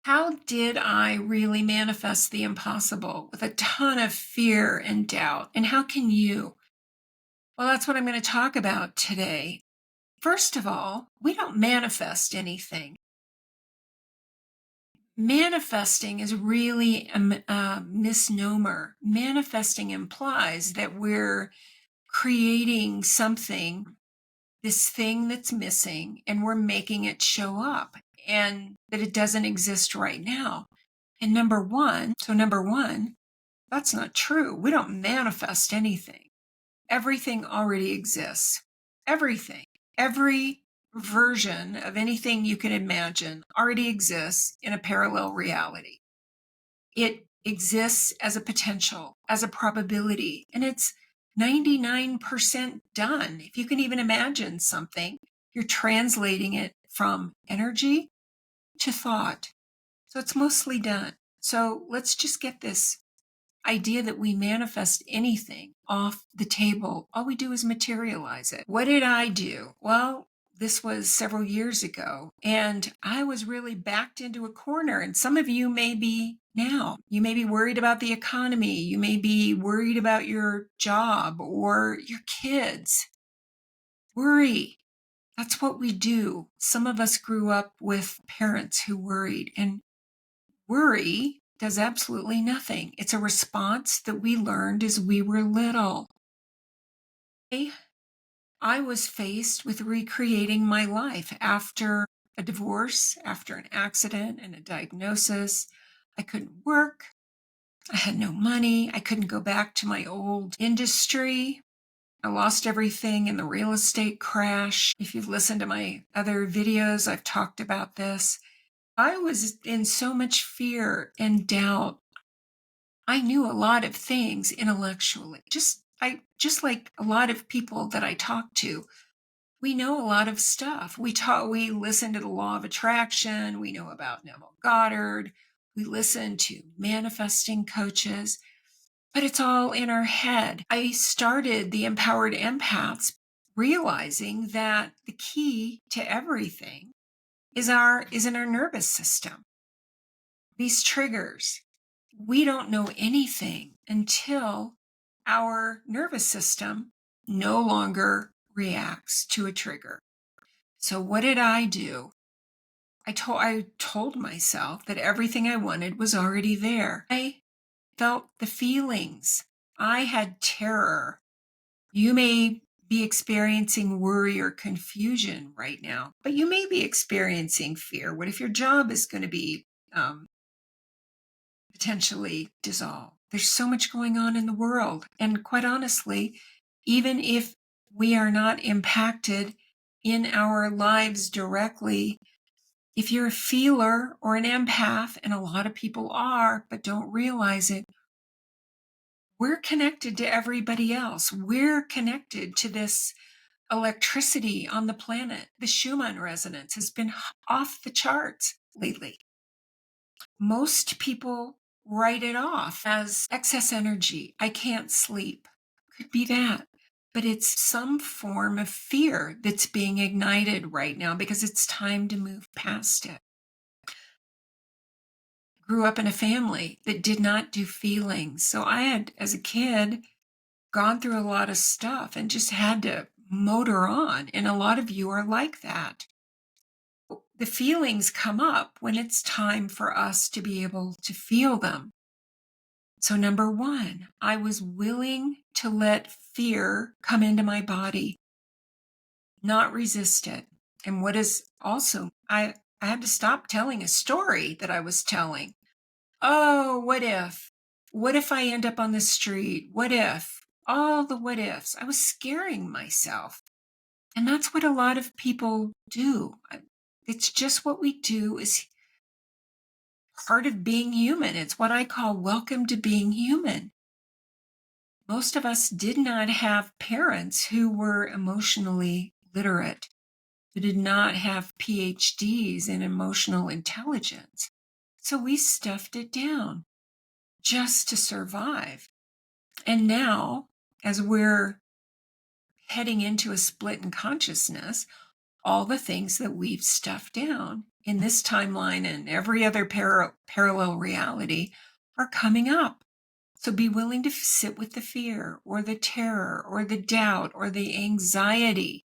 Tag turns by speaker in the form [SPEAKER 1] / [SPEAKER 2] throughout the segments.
[SPEAKER 1] How did I really manifest the impossible with a ton of fear and doubt? And how can you? Well, that's what I'm going to talk about today. First of all, we don't manifest anything. Manifesting is really a misnomer. Manifesting implies that we're creating something, this thing that's missing, and we're making it show up, and that it doesn't exist right now. And number one, that's not true. We don't manifest anything. Everything already exists. Everything. Every version of anything you can imagine already exists in a parallel reality. It exists as a potential, as a probability, and it's 99% done. If you can even imagine something, you're translating it from energy to thought. So it's mostly done. So let's just get this idea that we manifest anything off the table. All we do is materialize it. What did I do? Well, this was several years ago, and I was really backed into a corner. And some of you may be now. You may be worried about the economy. You may be worried about your job or your kids. Worry. That's what we do. Some of us grew up with parents who worried, and worry does absolutely nothing. It's a response that we learned as we were little. I was faced with recreating my life after a divorce, after an accident and a diagnosis. I couldn't work. I had no money. I couldn't go back to my old industry. I lost everything in the real estate crash. If you've listened to my other videos, I've talked about this. I was in so much fear and doubt. I knew a lot of things intellectually, just like a lot of people that I talk to. We know a lot of stuff. We listen to the law of attraction. We know about Neville Goddard. We listen to manifesting coaches, but it's all in our head. I started the Empowered Empaths realizing that the key to everything is in our nervous system. These triggers. We don't know anything until our nervous system no longer reacts to a trigger. So what did I do? I told myself that everything I wanted was already there. I felt the feelings. I had terror. You may be experiencing worry or confusion right now, but you may be experiencing fear. What if your job is going to be potentially dissolve? There's so much going on in the world. And quite honestly, even if we are not impacted in our lives directly, if you're a feeler or an empath, and a lot of people are, but don't realize it, we're connected to everybody else. We're connected to this electricity on the planet. The Schumann resonance has been off the charts lately. Most people write it off as excess energy. I can't sleep. Could be that. But it's some form of fear that's being ignited right now because it's time to move past it. Grew up in a family that did not do feelings. So I had, as a kid, gone through a lot of stuff and just had to motor on. And a lot of you are like that. The feelings come up when it's time for us to be able to feel them. So number one, I was willing to let fear come into my body, not resist it. And what is also, I had to stop telling a story that I was telling. Oh, what if? What if I end up on the street? What if? All the what ifs. I was scaring myself. And that's what a lot of people do. It's just what we do is part of being human. It's what I call welcome to being human. Most of us did not have parents who were emotionally literate, who did not have PhDs in emotional intelligence. So we stuffed it down just to survive. And now, as we're heading into a split in consciousness, all the things that we've stuffed down in this timeline and every other parallel reality are coming up. So be willing to sit with the fear or the terror or the doubt or the anxiety,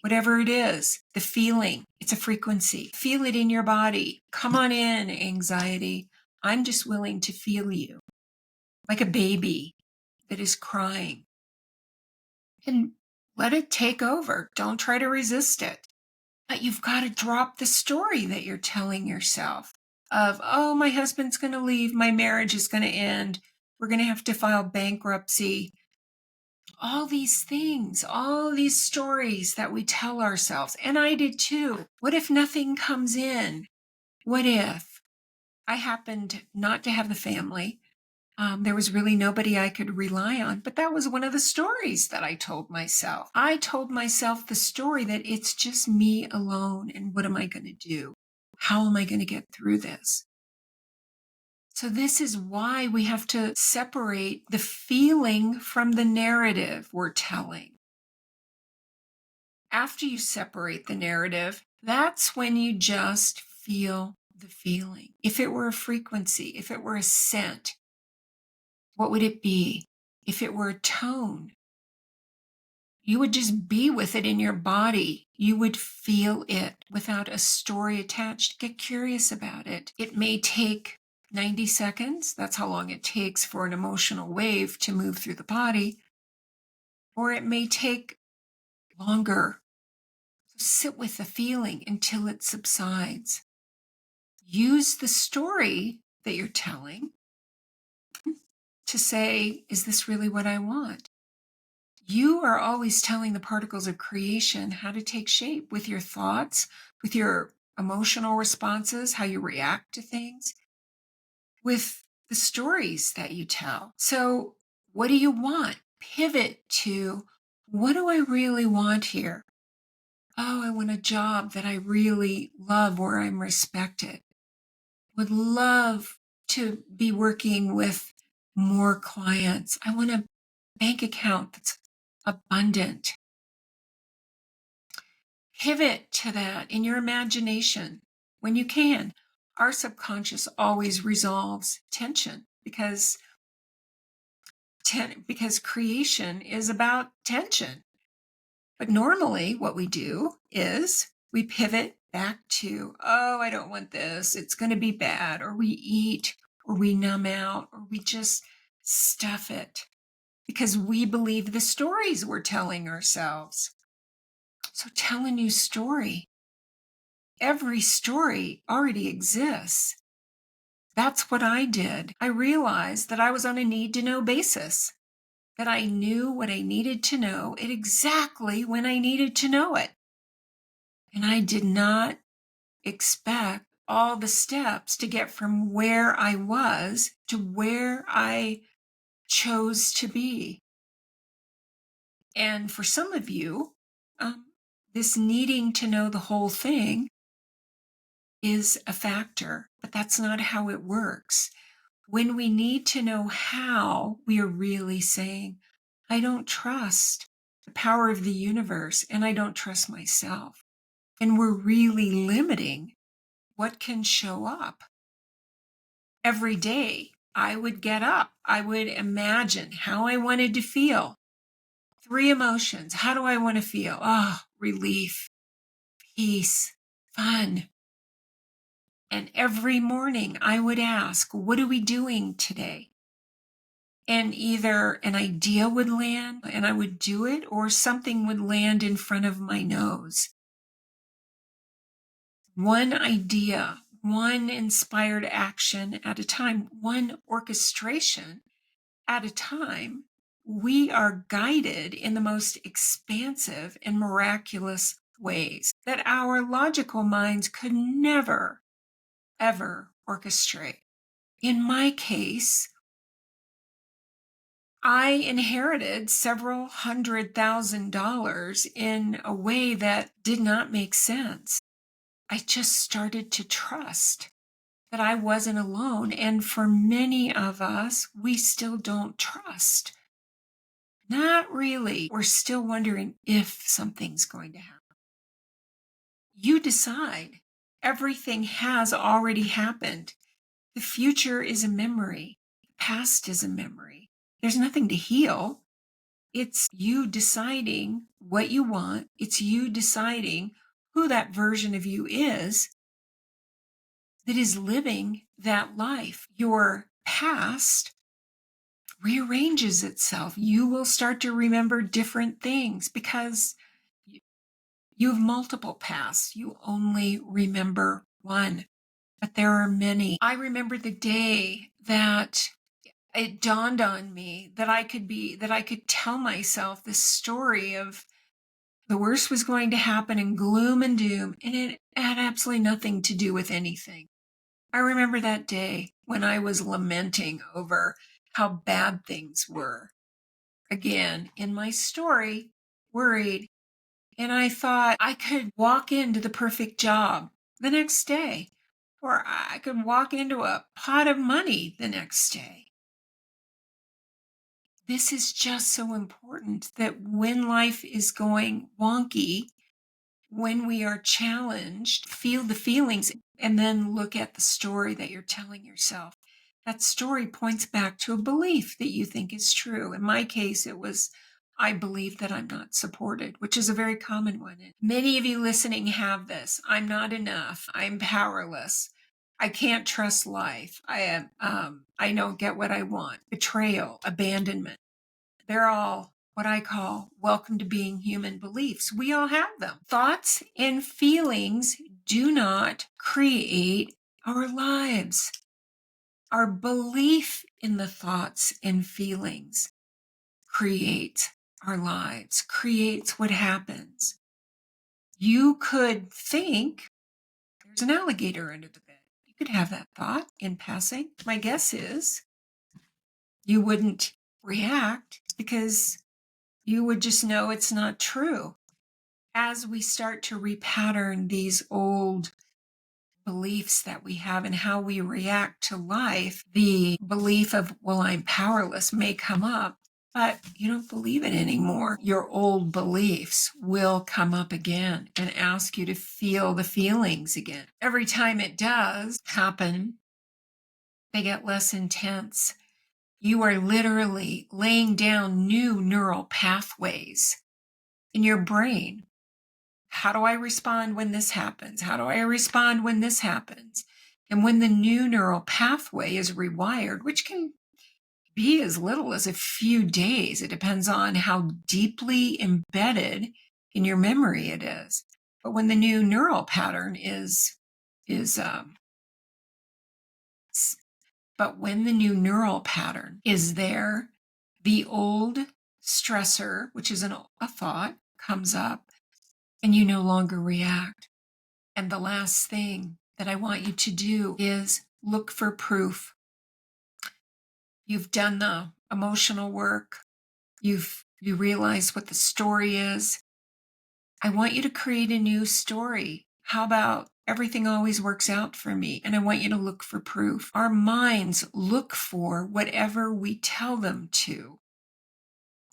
[SPEAKER 1] whatever it is, the feeling. It's a frequency. Feel it in your body. Come on in, anxiety. I'm just willing to feel you like a baby that is crying. And let it take over. Don't try to resist it. But you've got to drop the story that you're telling yourself of, oh, my husband's going to leave. My marriage is going to end. We're going to have to file bankruptcy. All these things, all these stories that we tell ourselves. And I did too. What if nothing comes in? What if I happened not to have the family? There was really nobody I could rely on, but that was one of the stories that I told myself. I told myself the story that it's just me alone, and what am I going to do? How am I going to get through this? So this is why we have to separate the feeling from the narrative we're telling. After you separate the narrative, that's when you just feel the feeling. If it were a frequency, if it were a scent, what would it be? If it were a tone, you would just be with it in your body. You would feel it without a story attached. Get curious about it. It may take 90 seconds. That's how long it takes for an emotional wave to move through the body. Or it may take longer. So sit with the feeling until it subsides. Use the story that you're telling to say, is this really what I want? You are always telling the particles of creation how to take shape with your thoughts, with your emotional responses, how you react to things, with the stories that you tell. So what do you want? Pivot to, what do I really want here? Oh, I want a job that I really love where I'm respected. Would love to be working with more clients. I want a bank account that's abundant. Pivot to that in your imagination when you can. Our subconscious always resolves tension because creation is about tension. But normally what we do is we pivot back to, oh, I don't want this. It's going to be bad. Or we eat, or we numb out, or we just stuff it because we believe the stories we're telling ourselves. So tell a new story. Every story already exists. That's what I did. I realized that I was on a need-to-know basis, that I knew what I needed to know at exactly when I needed to know it. And I did not expect all the steps to get from where I was to where I chose to be. And for some of you, this needing to know the whole thing is a factor, but that's not how it works. When we need to know how, we are really saying, I don't trust the power of the universe and I don't trust myself. And we're really limiting what can show up. Every day, I would get up. I would imagine how I wanted to feel. 3 emotions. How do I want to feel? Oh, relief, peace, fun. And every morning I would ask, what are we doing today? And either an idea would land and I would do it, or something would land in front of my nose. One idea, one inspired action at a time, one orchestration at a time. We are guided in the most expansive and miraculous ways that our logical minds could never, ever orchestrate. In my case, I inherited several $100,000 in a way that did not make sense. I just started to trust that I wasn't alone. And for many of us, we still don't trust. Not really. We're still wondering if something's going to happen. You decide. Everything has already happened. The future is a memory. The past is a memory. There's nothing to heal. It's you deciding what you want. It's you deciding who that version of you is that is living that life. Your past rearranges itself. You will start to remember different things because you have multiple pasts. You only remember one, but there are many. I remember the day that it dawned on me that I could tell myself this story of the worst was going to happen and gloom and doom, and it had absolutely nothing to do with anything. I remember that day when I was lamenting over how bad things were. Again, in my story, worried, and I thought I could walk into the perfect job the next day, or I could walk into a pot of money the next day. This is just so important that when life is going wonky, when we are challenged, feel the feelings and then look at the story that you're telling yourself. That story points back to a belief that you think is true. In my case, it was, I believe that I'm not supported, which is a very common one. And many of you listening have this. I'm not enough. I'm powerless. I can't trust life. I don't get what I want. Betrayal, abandonment. They're all what I call welcome to being human beliefs. We all have them. Thoughts and feelings do not create our lives. Our belief in the thoughts and feelings creates our lives, creates what happens. You could think there's an alligator under the bed. You could have that thought in passing. My guess is you wouldn't react because you would just know it's not true. As we start to repattern these old beliefs that we have and how we react to life, the belief of, well, I'm powerless may come up, but you don't believe it anymore. Your old beliefs will come up again and ask you to feel the feelings again. Every time it does happen, they get less intense. You are literally laying down new neural pathways in your brain. How do I respond when this happens? How do I respond when this happens? And when the new neural pathway is rewired, which can be as little as a few days, it depends on how deeply embedded in your memory it is. But when the new neural pattern but when the new neural pattern is there, the old stressor, which is a thought, comes up, and you no longer react. And the last thing that I want you to do is look for proof. You've done the emotional work. You realize what the story is. I want you to create a new story. How about everything always works out for me? And I want you to look for proof. Our minds look for whatever we tell them to.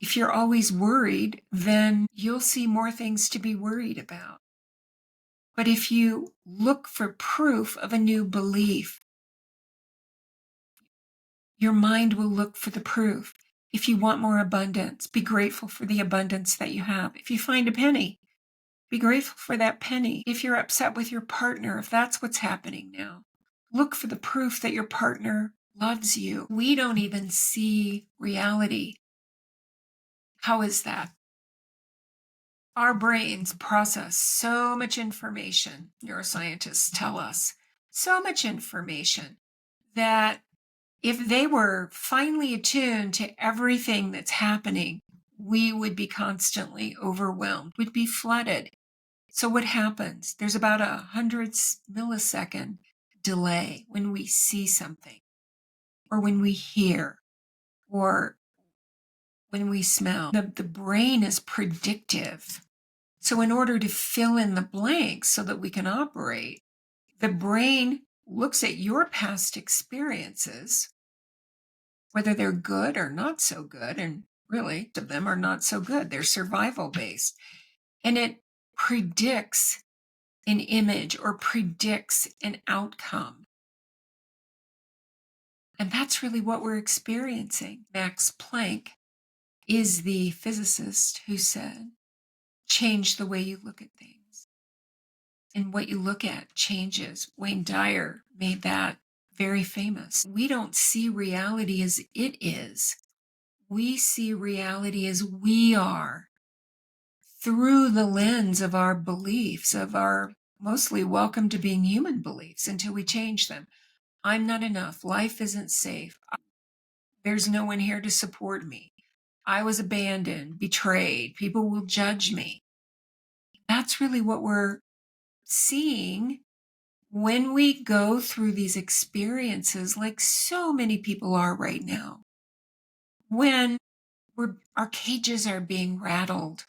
[SPEAKER 1] If you're always worried, then you'll see more things to be worried about. But if you look for proof of a new belief, your mind will look for the proof. If you want more abundance, be grateful for the abundance that you have. If you find a penny, be grateful for that penny. If you're upset with your partner, if that's what's happening now, look for the proof that your partner loves you. We don't even see reality. How is that? Our brains process so much information, neuroscientists tell us, so much information that if they were finely attuned to everything that's happening, we would be constantly overwhelmed, would be flooded. So what happens? There's about 100 millisecond delay when we see something, or when we hear, or when we smell. The brain is predictive. So in order to fill in the blanks so that we can operate, the brain looks at your past experiences, whether they're good or not so good, and really, some of them are not so good. They're survival based. And it predicts an image or predicts an outcome. And that's really what we're experiencing. Max Planck is the physicist who said, change the way you look at things. And what you look at changes. Wayne Dyer made that very famous. We don't see reality as it is. We see reality as we are through the lens of our beliefs, of our mostly welcome to being human beliefs until we change them. I'm not enough. Life isn't safe. There's no one here to support me. I was abandoned, betrayed. People will judge me. That's really what we're seeing when we go through these experiences, like so many people are right now. When our cages are being rattled,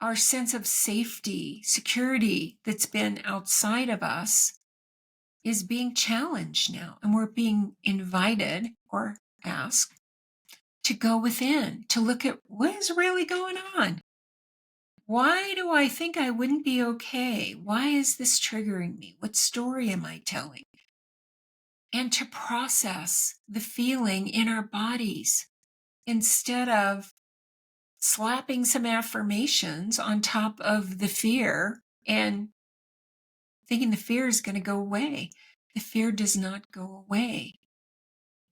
[SPEAKER 1] our sense of safety, security that's been outside of us is being challenged now. And we're being invited or asked to go within, to look at what is really going on. Why do I think I wouldn't be okay? Why is this triggering me? What story am I telling? And to process the feeling in our bodies instead of slapping some affirmations on top of the fear and thinking the fear is going to go away. The fear does not go away.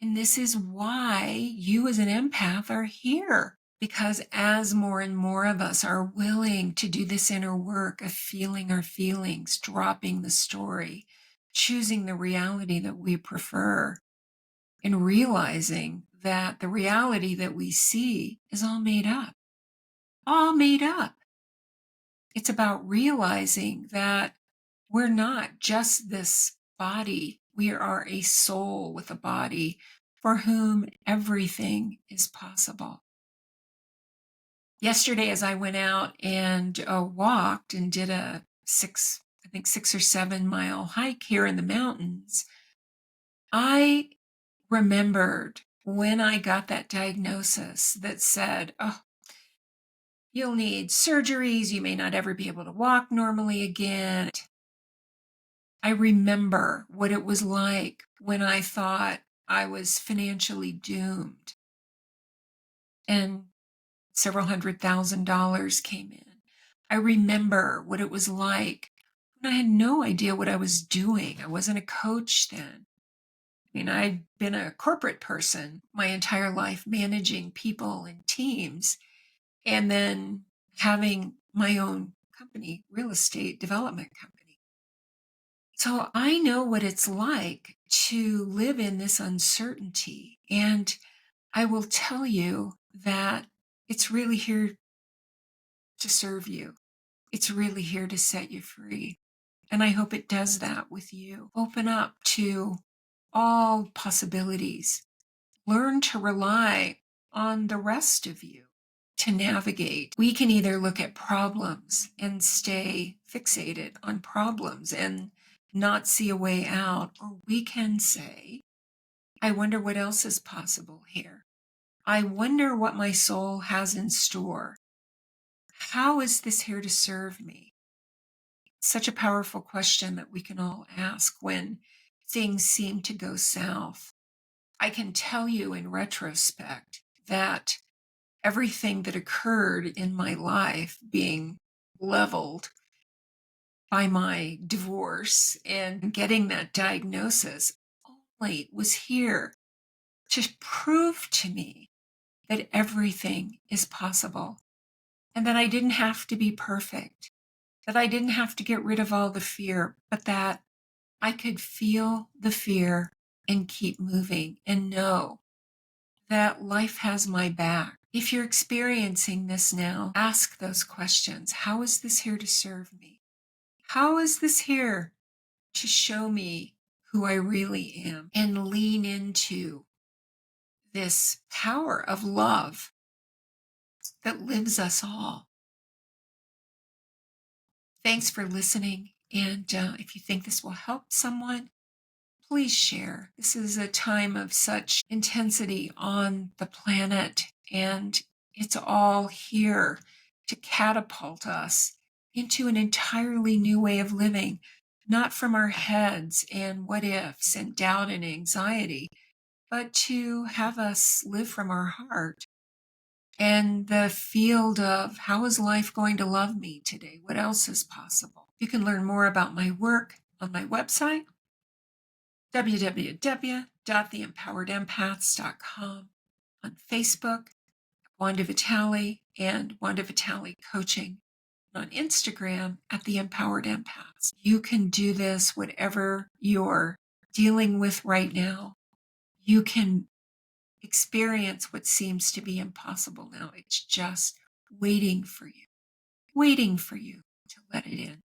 [SPEAKER 1] And this is why you as an empath are here. Because as more and more of us are willing to do this inner work of feeling our feelings, dropping the story, choosing the reality that we prefer, and realizing that the reality that we see is all made up. All made up. It's about realizing that we're not just this body. We are a soul with a body for whom everything is possible. Yesterday, as I went out and walked and did a 6 or 7 mile hike here in the mountains, I remembered when I got that diagnosis that said, oh, you'll need surgeries. You may not ever be able to walk normally again. I remember what it was like when I thought I was financially doomed and several $100,000 came in. I remember what it was like when I had no idea what I was doing. I wasn't a coach then. I mean, I'd been a corporate person my entire life, managing people and teams, and then having my own company, real estate development company. So I know what it's like to live in this uncertainty. And I will tell you that it's really here to serve you. It's really here to set you free. And I hope it does that with you. Open up to all possibilities. Learn to rely on the rest of you to navigate. We can either look at problems and stay fixated on problems and not see a way out, or we can say, I wonder what else is possible here. I wonder what my soul has in store. How is this here to serve me? Such a powerful question that we can all ask when things seem to go south. I can tell you in retrospect that everything that occurred in my life being leveled by my divorce and getting that diagnosis only was here to prove to me that everything is possible and that I didn't have to be perfect, that I didn't have to get rid of all the fear, but that I could feel the fear and keep moving and know that life has my back. If you're experiencing this now, ask those questions. How is this here to serve me? How is this here to show me who I really am? And lean into this power of love that lives us all. Thanks for listening. And if you think this will help someone, please share. This is a time of such intensity on the planet, and it's all here to catapult us into an entirely new way of living, not from our heads and what ifs and doubt and anxiety, but to have us live from our heart and the field of how is life going to love me today? What else is possible? You can learn more about my work on my website, www.theempoweredempaths.com, on Facebook, Wanda Vitale and Wanda Vitale Coaching, and on Instagram at The Empowered Empaths. You can do this, whatever you're dealing with right now. You can experience what seems to be impossible now. It's just waiting for you to let it in.